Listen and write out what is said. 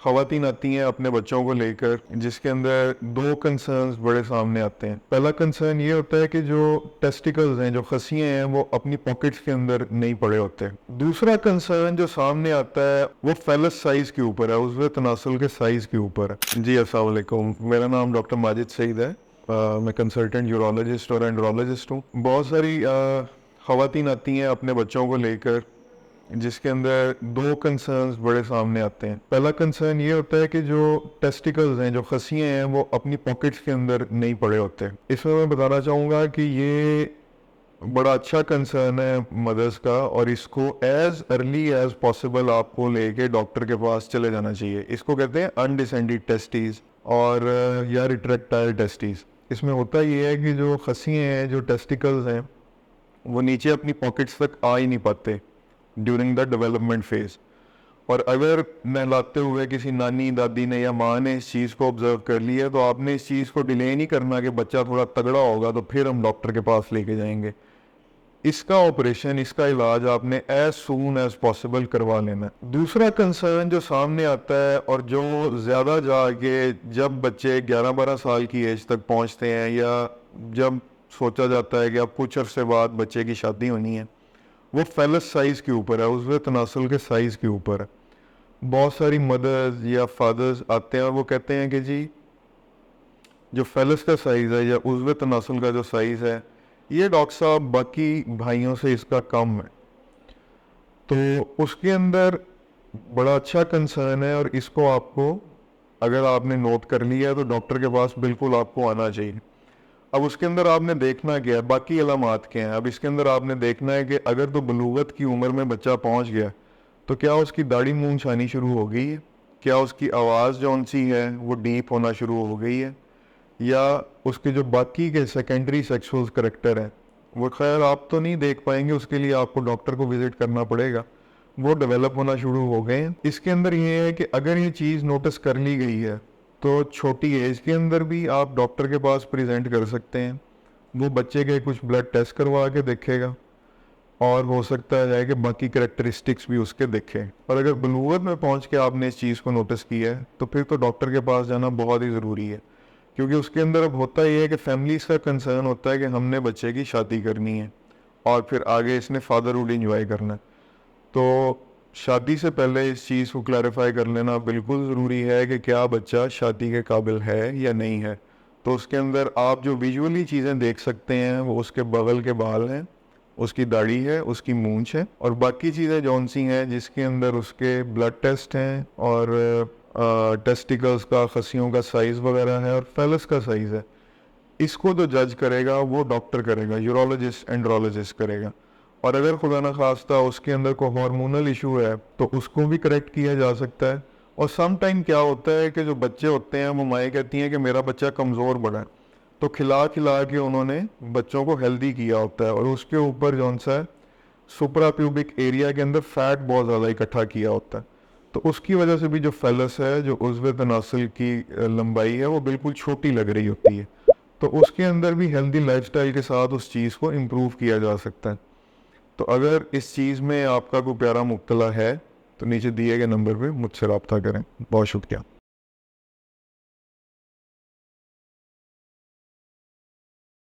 ख़वातीन आती हैं अपने बच्चों को लेकर, जिसके अंदर दो कंसर्न्स बड़े सामने आते हैं। पहला कंसर्न ये होता है कि जो टेस्टिकल्स हैं, जो खसियाँ हैं, वो अपनी पॉकेट्स के अंदर नहीं पड़े होते। दूसरा कंसर्न जो सामने आता है वो फेलस साइज़ के ऊपर है, उज़्व तनासुल के साइज़ के ऊपर है। जी अस्सलाम वालेकुम, मेरा नाम डॉक्टर माजिद सईद है। मैं कंसल्टेंट यूरोलॉजिस्ट और एंड्रोलॉजिस्ट हूँ। बहुत सारी ख़वातीन आती हैं अपने बच्चों को लेकर, जिसके अंदर दो कंसर्न्स बड़े सामने आते हैं। पहला कंसर्न ये होता है कि जो टेस्टिकल्स हैं, जो खसियाँ हैं, वो अपनी पॉकेट्स के अंदर नहीं पड़े होते। इसमें मैं बताना चाहूँगा कि ये बड़ा अच्छा कंसर्न है मदर्स का, और इसको एज अर्ली एज पॉसिबल आपको लेके डॉक्टर के पास चले जाना चाहिए। इसको कहते हैं अनडिसेंडेड टेस्टीज और या रिट्रैक्टाइल टेस्टीज। इसमें होता ये है कि जो खसियाँ हैं, जो टेस्टिकल्स हैं, वो नीचे अपनी पॉकेट्स तक आ ही नहीं पाते ड्यूरिंग द डेवलपमेंट फेज। और अगर नहलाते हुए किसी नानी दादी ने या माँ ने इस चीज़ को ऑब्जर्व कर लिया, तो आपने इस चीज़ को डिले नहीं करना कि बच्चा थोड़ा तगड़ा होगा तो फिर हम डॉक्टर के पास लेके जाएंगे। इसका ऑपरेशन, इसका इलाज आपने एज सून एज पॉसिबल करवा लेना है। दूसरा कंसर्न जो सामने आता है और जो ज़्यादा जाके जब बच्चे 11-12 साल की एज तक पहुँचते हैं, या जब सोचा जाता है कि अब कुछ अरसे बाद बच्चे की शादी होनी है, वो फेलस साइज़ के ऊपर है, उज़्व तनासुल के साइज़ के ऊपर है। बहुत सारी मदर्स या फादर्स आते हैं और वो कहते हैं कि जी जो फेलस का साइज़ है या उज़्व तनासुल का जो साइज़ है, ये डॉक्टर साहब बाकी भाइयों से इसका कम है। तो उसके अंदर बड़ा अच्छा कंसर्न है, और इसको आपको, अगर आपने नोट कर लिया है, तो डॉक्टर के पास बिल्कुल आपको आना चाहिए। अब उसके अंदर आपने देखना क्या है, बाकी अलामात क्या हैं। अब इसके अंदर आपने देखना है कि अगर तो बलूगत की उम्र में बच्चा पहुंच गया, तो क्या उसकी दाढ़ी मूंछ आनी शुरू हो गई है, क्या उसकी आवाज़ जौन सी है वो डीप होना शुरू हो गई है, या उसके जो बाकी के सेकेंडरी सेक्सुअल करैक्टर हैं, वो खैर आप तो नहीं देख पाएंगे, उसके लिए आपको डॉक्टर को विजिट करना पड़ेगा, वो डेवलप होना शुरू हो गए हैं। इसके अंदर ये है कि अगर ये चीज़ नोटिस कर ली गई है, तो छोटी एज के अंदर भी आप डॉक्टर के पास प्रेजेंट कर सकते हैं। वो बच्चे के कुछ ब्लड टेस्ट करवा के देखेगा, और हो सकता है कि बाकी करेक्टरिस्टिक्स भी उसके देखें। और अगर बलूगत में पहुंच के आपने इस चीज़ को नोटिस किया है, तो फिर तो डॉक्टर के पास जाना बहुत ही ज़रूरी है। क्योंकि उसके अंदर अब होता ये है कि फैमिलीज़ का कंसर्न होता है कि हमने बच्चे की शादी करनी है और फिर आगे इसने फादरहुड इंजॉय करना है। तो शादी से पहले इस चीज़ को क्लैरिफाई कर लेना बिल्कुल ज़रूरी है कि क्या बच्चा शादी के काबिल है या नहीं है। तो उसके अंदर आप जो विजुअली चीज़ें देख सकते हैं, वो उसके बगल के बाल हैं, उसकी दाढ़ी है, उसकी मूंछ है, और बाकी चीज़ें जौन सी हैं जिसके अंदर उसके ब्लड टेस्ट हैं, और टेस्टिकल्स का, खसियों का साइज़ वगैरह है, और फेलस का साइज़ है। इसको जो जज करेगा वो डॉक्टर करेगा, यूरोलॉजिस्ट एंड्रोलॉजिस्ट करेगा। और अगर खुदा न खास्ता उसके अंदर कोई हार्मोनल इशू है, तो उसको भी करेक्ट किया जा सकता है। और सम टाइम क्या होता है कि जो बच्चे होते हैं, वो माएँ कहती हैं कि मेरा बच्चा कमज़ोर बड़ा है, तो खिला खिला के उन्होंने बच्चों को हेल्दी किया होता है, और उसके ऊपर जौन सा है सुपरा प्यूबिक एरिया के अंदर फैट बहुत ज़्यादा इकट्ठा किया होता है। तो उसकी वजह से भी जो फेलस है, जो उज़्व तनासुल की लंबाई है, वो बिल्कुल छोटी लग रही होती है। तो उसके अंदर भी हेल्दी लाइफस्टाइल के साथ उस चीज़ को इम्प्रूव किया जा सकता है। तो अगर इस चीज़ में आपका कोई प्यारा मुब्तला है, तो नीचे दिए गए नंबर पे मुझसे रब्ता करें। बहुत शुक्रिया।